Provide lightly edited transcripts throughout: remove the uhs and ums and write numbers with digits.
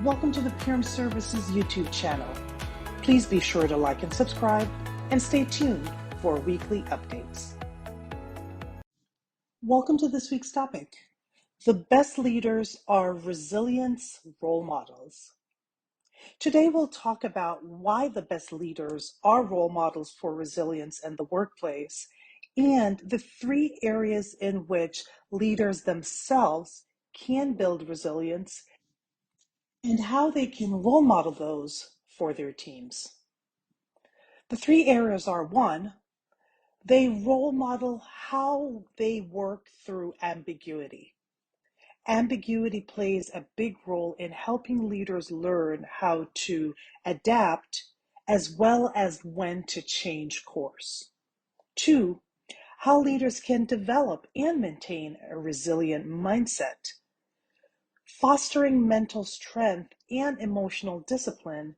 Welcome to the PEARRM Services YouTube channel. Please be sure to like and subscribe and stay tuned for weekly updates. Welcome to this week's topic. The best leaders are resilience role models. Today we'll talk about why the best leaders are role models for resilience in the workplace and the 3 areas in which leaders themselves can build resilience and how they can role model those for their teams. The 3 areas are: 1, they role model how they work through ambiguity. Ambiguity plays a big role in helping leaders learn how to adapt as well as when to change course. 2, how leaders can develop and maintain a resilient mindset. Fostering mental strength and emotional discipline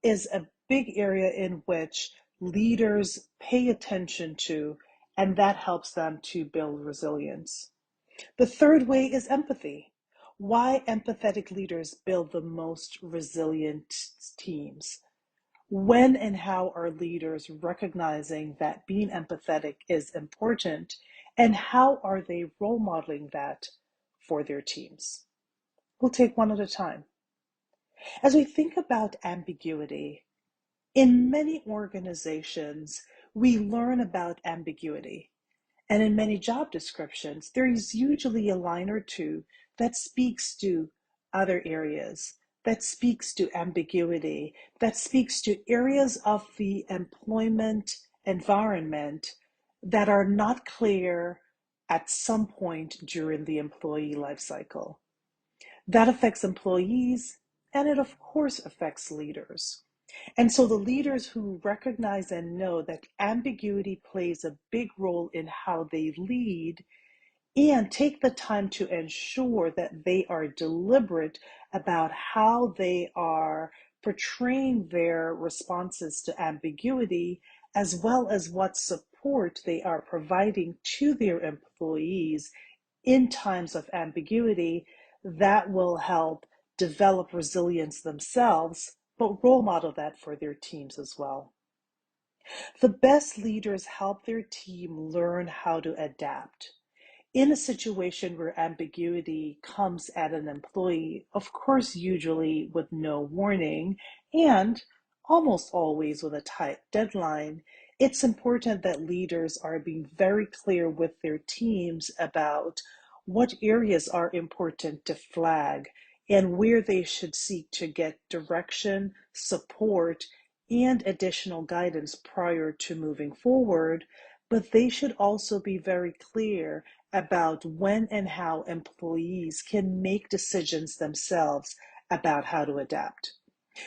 is a big area in which leaders pay attention to, and that helps them to build resilience. The third way is empathy. Why empathetic leaders build the most resilient teams. When and how are leaders recognizing that being empathetic is important, and how are they role modeling that for their teams? We'll take one at a time. As we think about ambiguity, in many organizations, we learn about ambiguity. And in many job descriptions, there is usually a line or two that speaks to other areas, that speaks to ambiguity, that speaks to areas of the employment environment that are not clear at some point during the employee life cycle. That affects employees, and it of course affects leaders. And so the leaders who recognize and know that ambiguity plays a big role in how they lead and take the time to ensure that they are deliberate about how they are portraying their responses to ambiguity, as well as what support they are providing to their employees in times of ambiguity, that will help develop resilience themselves, but role model that for their teams as well. The best leaders help their team learn how to adapt. In a situation where ambiguity comes at an employee, of course, usually with no warning and almost always with a tight deadline, it's important that leaders are being very clear with their teams about what areas are important to flag and where they should seek to get direction, support, and additional guidance prior to moving forward. But they should also be very clear about when and how employees can make decisions themselves about how to adapt.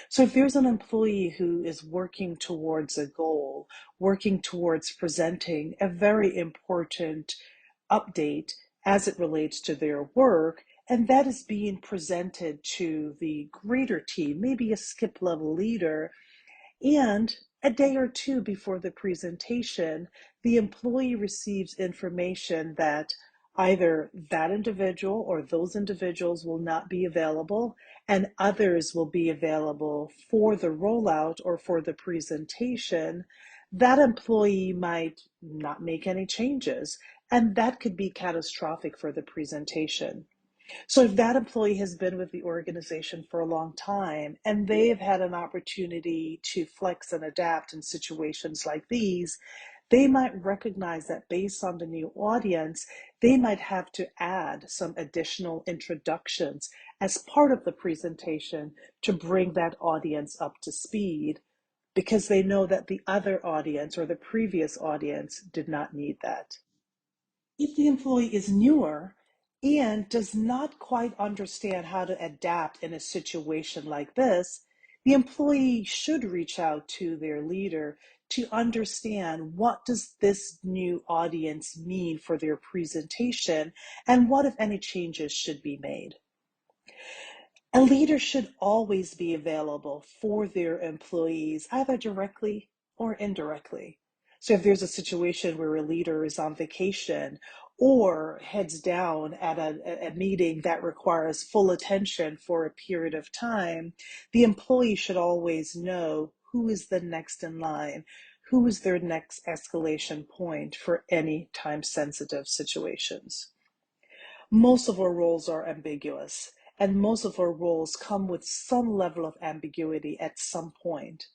So if there's an employee who is working towards a goal, working towards presenting a very important update as it relates to their work, and that is being presented to the greater team, maybe a skip level leader, and a day or two before the presentation, the employee receives information that either that individual or those individuals will not be available and others will be available for the rollout or for the presentation. That employee might not make any changes, and that could be catastrophic for the presentation. So if that employee has been with the organization for a long time and they've had an opportunity to flex and adapt in situations like these, they might recognize that based on the new audience, they might have to add some additional introductions as part of the presentation to bring that audience up to speed, because they know that the other audience or the previous audience did not need that. If the employee is newer and does not quite understand how to adapt in a situation like this, the employee should reach out to their leader to understand what does this new audience mean for their presentation and what, if any, changes should be made. A leader should always be available for their employees, either directly or indirectly. So if there's a situation where a leader is on vacation or heads down at a meeting that requires full attention for a period of time, the employee should always know who is the next in line, who is their next escalation point for any time-sensitive situations. Most of our roles are ambiguous, and most of our roles come with some level of ambiguity at some point.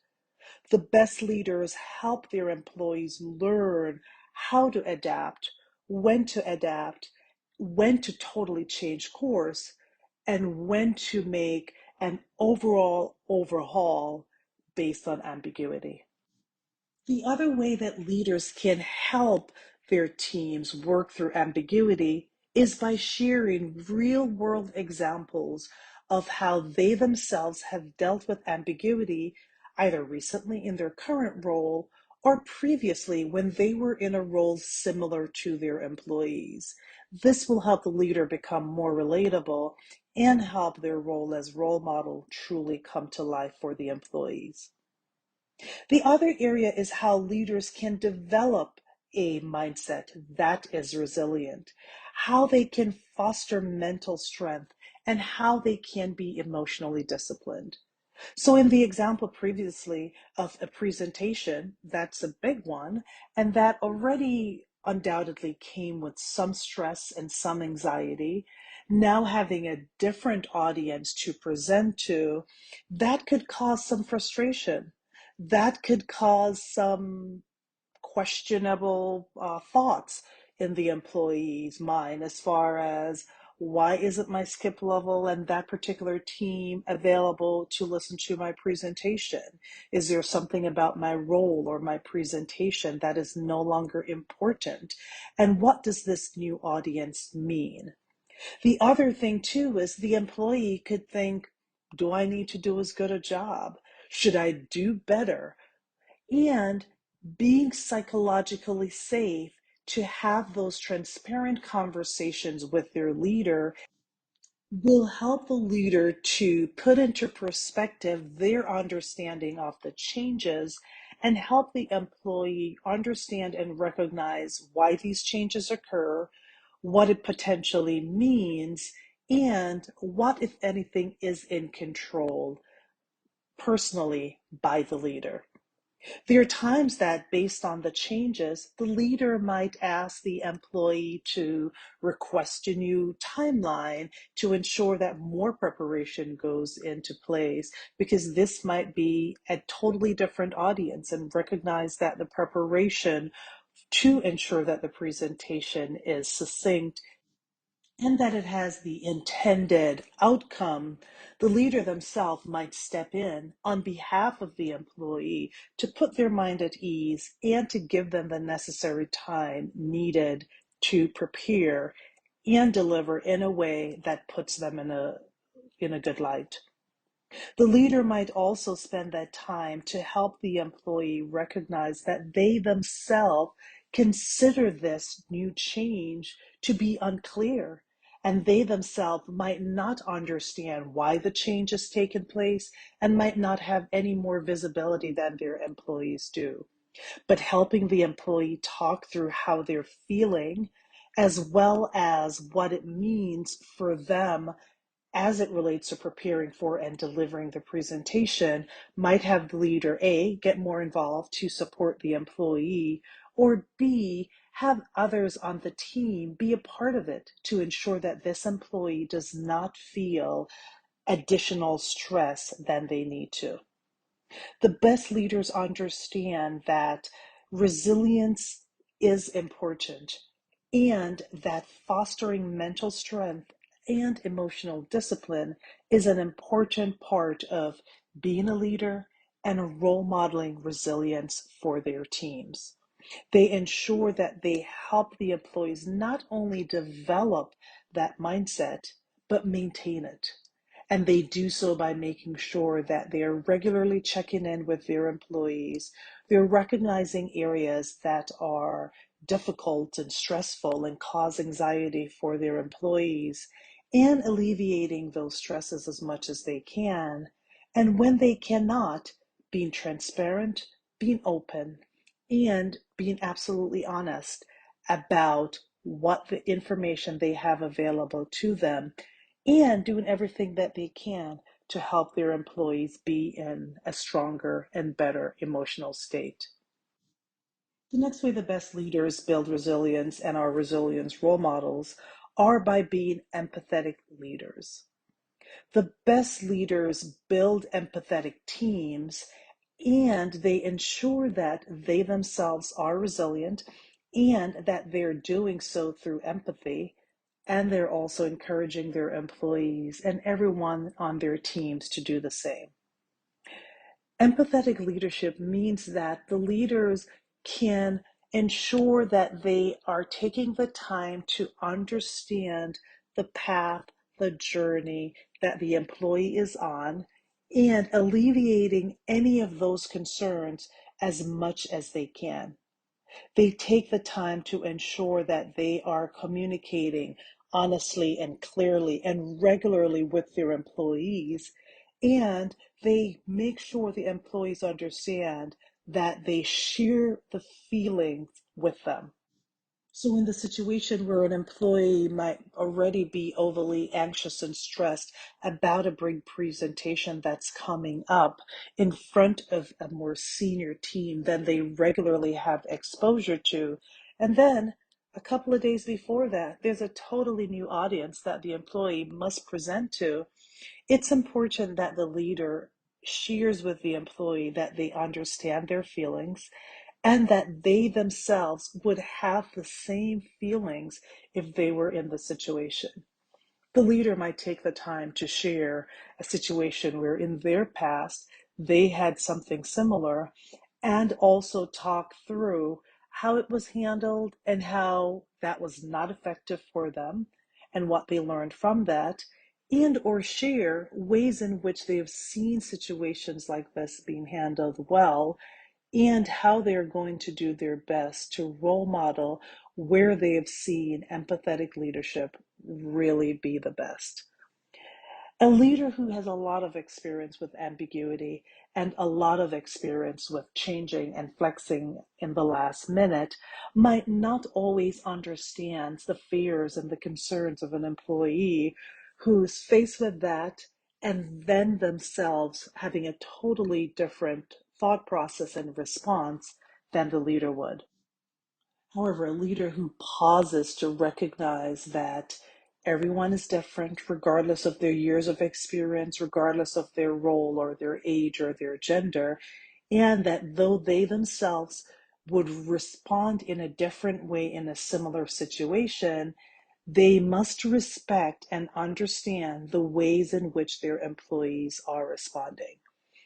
The best leaders help their employees learn how to adapt, when to totally change course, and when to make an overall overhaul based on ambiguity. The other way that leaders can help their teams work through ambiguity is by sharing real world examples of how they themselves have dealt with ambiguity, either recently in their current role or previously when they were in a role similar to their employees. This will help the leader become more relatable and help their role as role model truly come to life for the employees. The other area is how leaders can develop a mindset that is resilient, how they can foster mental strength, and how they can be emotionally disciplined. So, in the example previously of a presentation, that's a big one, and that already undoubtedly came with some stress and some anxiety. Now, having a different audience to present to, that could cause some frustration. That could cause some questionable thoughts in the employee's mind as far as why isn't my skip level and that particular team available to listen to my presentation? Is there something about my role or my presentation that is no longer important? And what does this new audience mean? The other thing too is the employee could think, do I need to do as good a job? Should I do better? And being psychologically safe to have those transparent conversations with their leader will help the leader to put into perspective their understanding of the changes and help the employee understand and recognize why these changes occur, what it potentially means, and what, if anything, is in control personally by the leader. There are times that, based on the changes, the leader might ask the employee to request a new timeline to ensure that more preparation goes into place, because this might be a totally different audience, and recognize that the preparation to ensure that the presentation is succinct and that it has the intended outcome. The leader themselves might step in on behalf of the employee to put their mind at ease and to give them the necessary time needed to prepare and deliver in a way that puts them in a good light. The leader might also spend that time to help the employee recognize that they themselves consider this new change to be unclear, and they themselves might not understand why the change has taken place and might not have any more visibility than their employees do. But helping the employee talk through how they're feeling, as well as what it means for them as it relates to preparing for and delivering the presentation, might have the leader A, get more involved to support the employee, or B, have others on the team be a part of it to ensure that this employee does not feel additional stress than they need to. The best leaders understand that resilience is important and that fostering mental strength and emotional discipline is an important part of being a leader and role modeling resilience for their teams. They ensure that they help the employees not only develop that mindset, but maintain it. And they do so by making sure that they are regularly checking in with their employees. They're recognizing areas that are difficult and stressful and cause anxiety for their employees and alleviating those stresses as much as they can. And when they cannot, being transparent, being open, and being absolutely honest about what the information they have available to them, and doing everything that they can to help their employees be in a stronger and better emotional state. The next way the best leaders build resilience and are resilience role models are by being empathetic leaders. The best leaders build empathetic teams, and they ensure that they themselves are resilient and that they're doing so through empathy. And they're also encouraging their employees and everyone on their teams to do the same. Empathetic leadership means that the leaders can ensure that they are taking the time to understand the path, the journey that the employee is on, and alleviating any of those concerns as much as they can. They take the time to ensure that they are communicating honestly and clearly and regularly with their employees, and they make sure the employees understand that they share the feelings with them. So, in the situation where an employee might already be overly anxious and stressed about a big presentation that's coming up in front of a more senior team than they regularly have exposure to, and then a couple of days before that, there's a totally new audience that the employee must present to, it's important that the leader shares with the employee that they understand their feelings and that they themselves would have the same feelings if they were in the situation. The leader might take the time to share a situation where in their past they had something similar and also talk through how it was handled and how that was not effective for them and what they learned from that, and or share ways in which they have seen situations like this being handled well and how they're going to do their best to role model where they have seen empathetic leadership really be the best. A leader who has a lot of experience with ambiguity and a lot of experience with changing and flexing in the last minute might not always understand the fears and the concerns of an employee who's faced with that and then themselves having a totally different thought process and response than the leader would. However, a leader who pauses to recognize that everyone is different, regardless of their years of experience, regardless of their role or their age or their gender, and that though they themselves would respond in a different way in a similar situation, they must respect and understand the ways in which their employees are responding.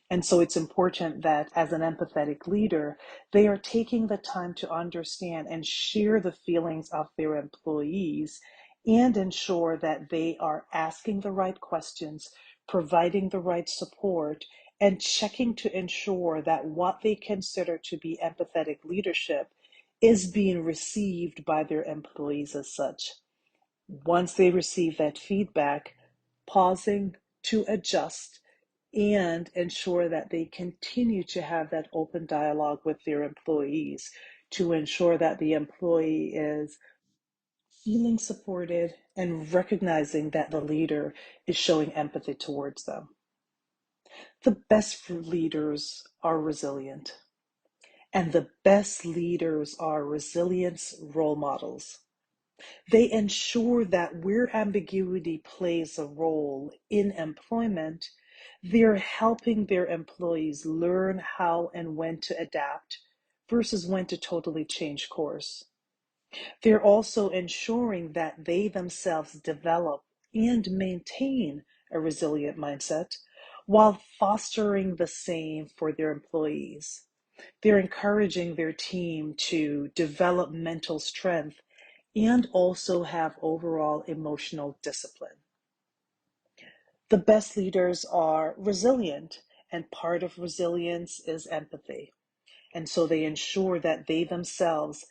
And so it's important that as an empathetic leader, they are taking the time to understand and share the feelings of their employees and ensure that they are asking the right questions, providing the right support, and checking to ensure that what they consider to be empathetic leadership is being received by their employees as such. Once they receive that feedback, pausing to adjust and ensure that they continue to have that open dialogue with their employees to ensure that the employee is feeling supported and recognizing that the leader is showing empathy towards them. The best leaders are resilient, and the best leaders are resilience role models. They ensure that where ambiguity plays a role in employment, they're helping their employees learn how and when to adapt versus when to totally change course. They're also ensuring that they themselves develop and maintain a resilient mindset while fostering the same for their employees. They're encouraging their team to develop mental strength and also have overall emotional discipline. The best leaders are resilient, and part of resilience is empathy. And so they ensure that they themselves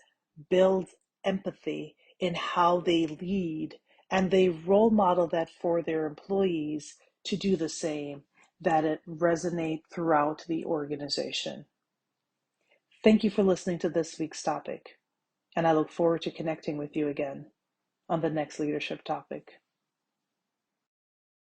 build empathy in how they lead, and they role model that for their employees to do the same, that it resonate throughout the organization. Thank you for listening to this week's topic. and I look forward to connecting with you again on the next leadership topic.